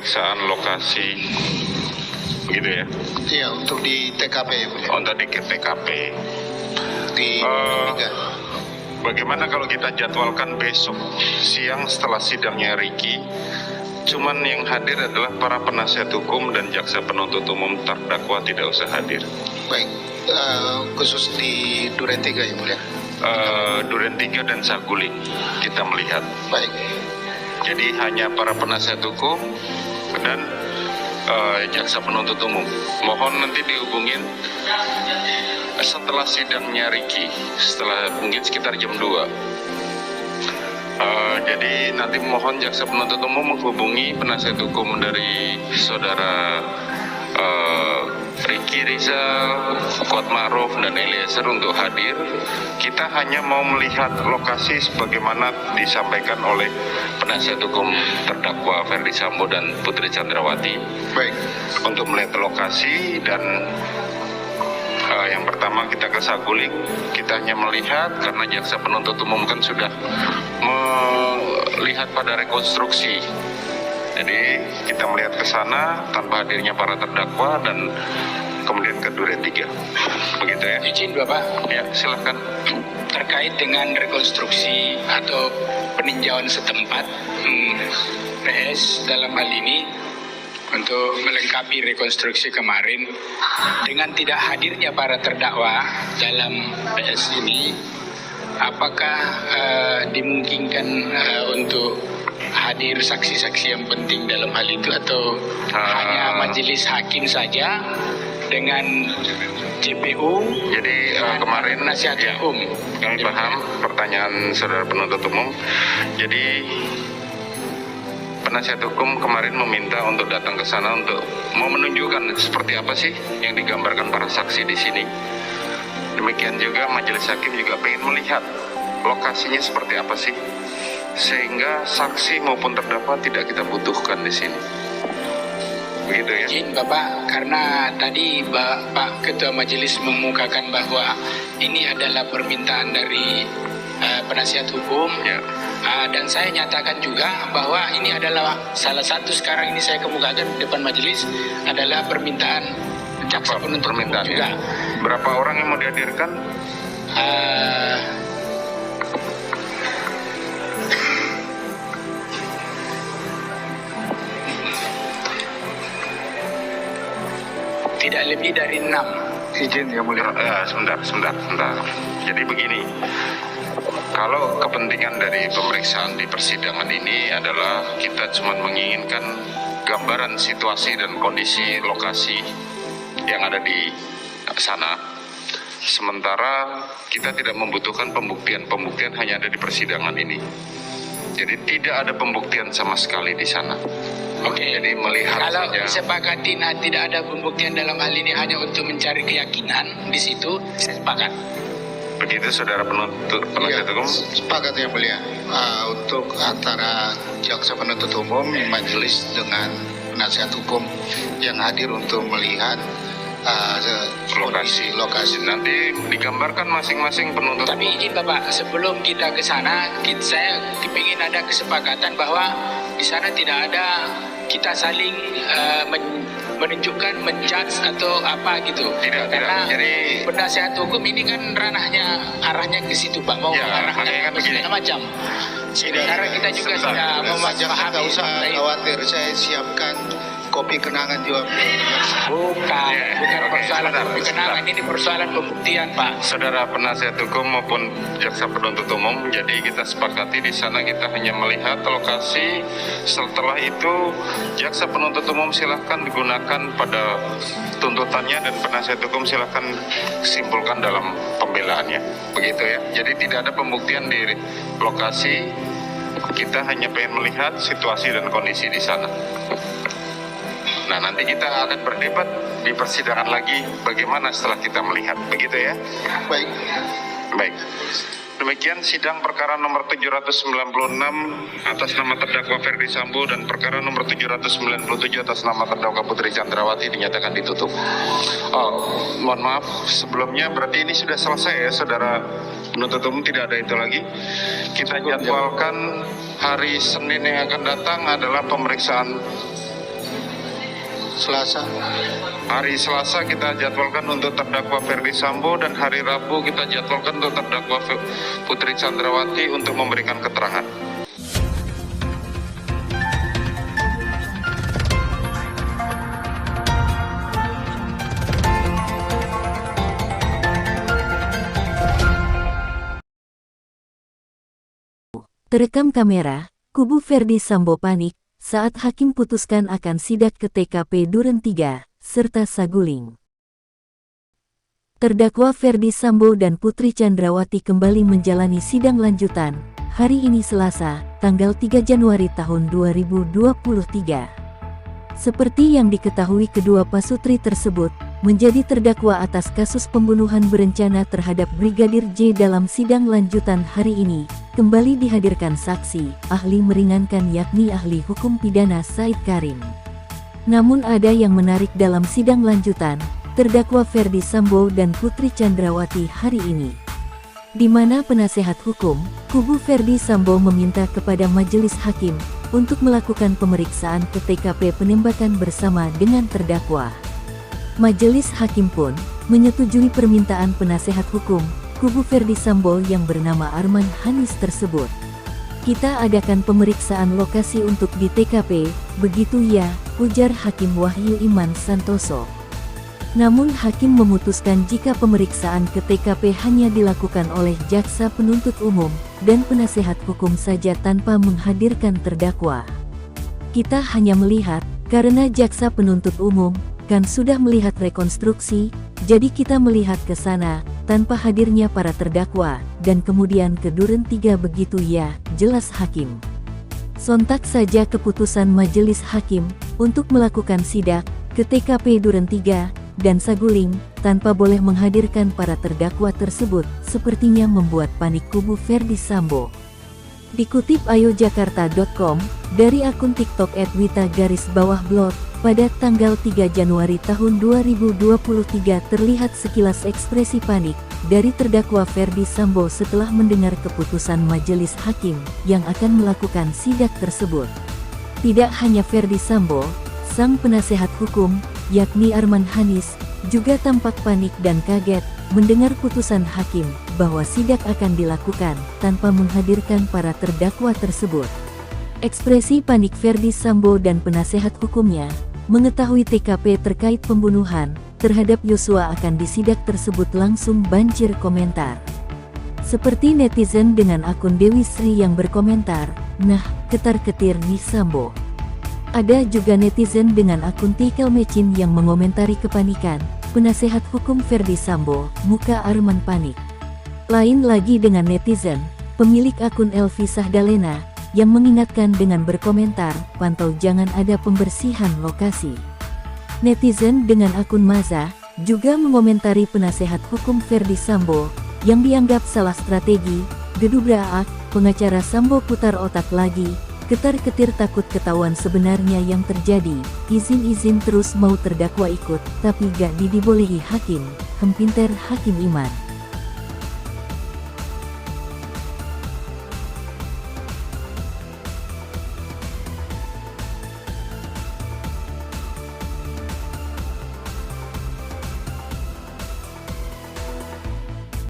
pemeriksaan lokasi, begitu ya? Iya, untuk di TKP ya, Mulia. Untuk di TKP. Di tiga. Bagaimana kalau kita jadwalkan besok siang setelah sidangnya Ricky, cuman yang hadir adalah para penasihat hukum dan jaksa penuntut umum, terdakwa tidak usah hadir. Baik, khusus di Duren 3 ya, Mulia. Duren 3 dan Saguling kita melihat. Baik. Jadi hanya para penasihat hukum dan jaksa penuntut umum. Mohon nanti dihubungin setelah sidangnya Ricky, setelah mungkin sekitar jam 2. Jadi nanti mohon jaksa penuntut umum menghubungi penasihat hukum dari saudara Ricky Rizal, Kuat Ma'ruf dan Eliezer untuk hadir. Kita hanya mau melihat lokasi sebagaimana disampaikan oleh penasihat hukum terdakwa Ferdi Sambo dan Putri Chandrawati. Baik. Untuk melihat lokasi dan yang pertama kita ke Saguling, kita hanya melihat karena jaksa penuntut umum kan sudah melihat pada rekonstruksi. Jadi kita melihat ke sana tanpa hadirnya para terdakwa dan kemudian ke Duren 3. Begitu ya. Izin Bapak, Ya, silakan. terkait dengan rekonstruksi atau peninjauan setempat PS dalam hal ini untuk melengkapi rekonstruksi kemarin dengan tidak hadirnya para terdakwa dalam PS ini, apakah dimungkinkan untuk hadir saksi-saksi yang penting dalam hal itu atau hanya majelis hakim saja dengan JPU? Jadi kemarin penasihat ya, hukum. kami paham pertanyaan saudara penuntut umum. Jadi penasihat hukum kemarin meminta untuk datang ke sana untuk mau menunjukkan seperti apa sih yang digambarkan para saksi di sini. Demikian juga majelis hakim juga ingin melihat lokasinya seperti apa sih, sehingga saksi maupun terdakwa tidak kita butuhkan di sini. Begitu ya. Izin Bapak, karena tadi Pak Ketua Majelis mengemukakan bahwa ini adalah permintaan dari penasihat hukum, Ya. dan saya nyatakan juga bahwa ini adalah salah satu sekarang ini saya kemukakan di depan majelis adalah permintaan jaksa Apa penuntut umum permintaannya? juga. Berapa orang yang mau dihadirkan? Tidak lebih dari 6. Izin ya, Mulia. Sebentar. Jadi begini, kalau kepentingan dari pemeriksaan di persidangan ini adalah kita cuma menginginkan gambaran situasi dan kondisi lokasi yang ada di sana. Sementara kita tidak membutuhkan pembuktian hanya ada di persidangan ini. Jadi tidak ada pembuktian sama sekali di sana. Oke. Jadi melihat Kalau saja. disepakati tidak ada pembuktian dalam hal ini hanya untuk mencari keyakinan di situ, saya sepakat. Begitu saudara penasihat hukum. Sepakat ya, Mulia. Untuk antara jaksa penuntut umum, majelis dengan penasihat hukum yang hadir untuk melihat lokasi. Nanti digambarkan masing-masing penuntut. Tapi izin Bapak, sebelum kita ke sana, saya ingin ada kesepakatan bahwa di sana tidak ada kita saling menunjukkan, menjudge atau apa gitu. Tidak. Karena Jadi penasihat hukum ini kan arahnya ke situ Pak, mau Ya, makanya kan mengarahkan begini. segala macam. Sementara kita juga Sebentar. sudah Tidak memahami usah mengenai itu. khawatir, saya siapkan kopi kenangan juga. Bukan Oke, persoalan sebentar. kenangan, ini persoalan pembuktian Pak. saudara penasihat hukum maupun jaksa penuntut umum, jadi kita sepakati di sana kita hanya melihat lokasi. Setelah itu jaksa penuntut umum silahkan digunakan pada tuntutannya dan penasihat hukum silahkan simpulkan dalam pembelaannya. Begitu ya. Jadi tidak ada pembuktian di lokasi. Kita hanya pengen melihat situasi dan kondisi di sana. Nah, nanti kita akan berdebat di persidangan lagi bagaimana setelah kita melihat. Begitu ya. Baik. Baik. Demikian sidang perkara nomor 796 atas nama terdakwa Ferdi Sambo dan perkara nomor 797 atas nama terdakwa Putri Chandrawati dinyatakan ditutup. Mohon maaf sebelumnya, berarti ini sudah selesai ya saudara penuntut umum, tidak ada itu lagi. Kita jadwalkan hari Senin yang akan datang adalah pemeriksaan Selasa. Hari Selasa kita jadwalkan untuk terdakwa Ferdi Sambo dan hari Rabu kita jadwalkan untuk terdakwa Putri Chandrawati untuk memberikan keterangan. Terekam kamera, kubu Ferdi Sambo panik saat hakim putuskan akan sidak ke TKP Duren 3, serta Saguling. Terdakwa Ferdi Sambo dan Putri Chandrawati kembali menjalani sidang lanjutan, hari ini Selasa, tanggal 3 Januari tahun 2023. Seperti yang diketahui kedua pasutri tersebut, menjadi terdakwa atas kasus pembunuhan berencana terhadap Brigadir J dalam sidang lanjutan hari ini. Kembali dihadirkan saksi, ahli meringankan yakni ahli hukum pidana Said Karim. Namun ada yang menarik dalam sidang lanjutan, terdakwa Ferdi Sambo dan Putri Chandrawati hari ini. Di mana penasehat hukum, kubu Ferdi Sambo meminta kepada majelis hakim, untuk melakukan pemeriksaan ke TKP penembakan bersama dengan terdakwa. Majelis hakim pun, menyetujui permintaan penasehat hukum, kubu Ferdi Sambo yang bernama Arman Hanis tersebut. Kita adakan pemeriksaan lokasi untuk di TKP, begitu ya, ujar Hakim Wahyu Iman Santoso. Namun hakim memutuskan jika pemeriksaan ke TKP hanya dilakukan oleh jaksa penuntut umum dan penasehat hukum saja tanpa menghadirkan terdakwa. Kita hanya melihat, karena jaksa penuntut umum kan sudah melihat rekonstruksi, jadi kita melihat ke sana, tanpa hadirnya para terdakwa, dan kemudian ke Duren 3 begitu ya, jelas hakim. Sontak saja keputusan majelis hakim, untuk melakukan sidak, ke TKP Duren 3, dan Saguling, tanpa boleh menghadirkan para terdakwa tersebut, sepertinya membuat panik kubu Ferdi Sambo. Dikutip ayojakarta.com, dari akun TikTok @wita_blog, pada tanggal 3 Januari tahun 2023 terlihat sekilas ekspresi panik dari terdakwa Ferdi Sambo setelah mendengar keputusan majelis hakim yang akan melakukan sidak tersebut. Tidak hanya Ferdi Sambo, sang penasehat hukum, yakni Arman Hanis, juga tampak panik dan kaget mendengar putusan hakim bahwa sidak akan dilakukan tanpa menghadirkan para terdakwa tersebut. Ekspresi panik Ferdi Sambo dan penasehat hukumnya mengetahui TKP terkait pembunuhan terhadap Yosua akan disidak tersebut langsung banjir komentar. Seperti netizen dengan akun Dewi Sri yang berkomentar, "Nah, ketar-ketir nih Sambo." Ada juga netizen dengan akun Tikel Mecin yang mengomentari kepanikan penasehat hukum Ferdi Sambo, muka Arman panik. Lain lagi dengan netizen, pemilik akun Elvi Sahdalena, yang mengingatkan dengan berkomentar, "Pantau jangan ada pembersihan lokasi." Netizen dengan akun Maza, juga mengomentari penasehat hukum Ferdi Sambo, yang dianggap salah strategi, gedubraak, pengacara Sambo putar otak lagi, ketar-ketir takut ketahuan sebenarnya yang terjadi, izin-izin terus mau terdakwa ikut, tapi gak dibolehi hakim, hempinter Hakim Iman.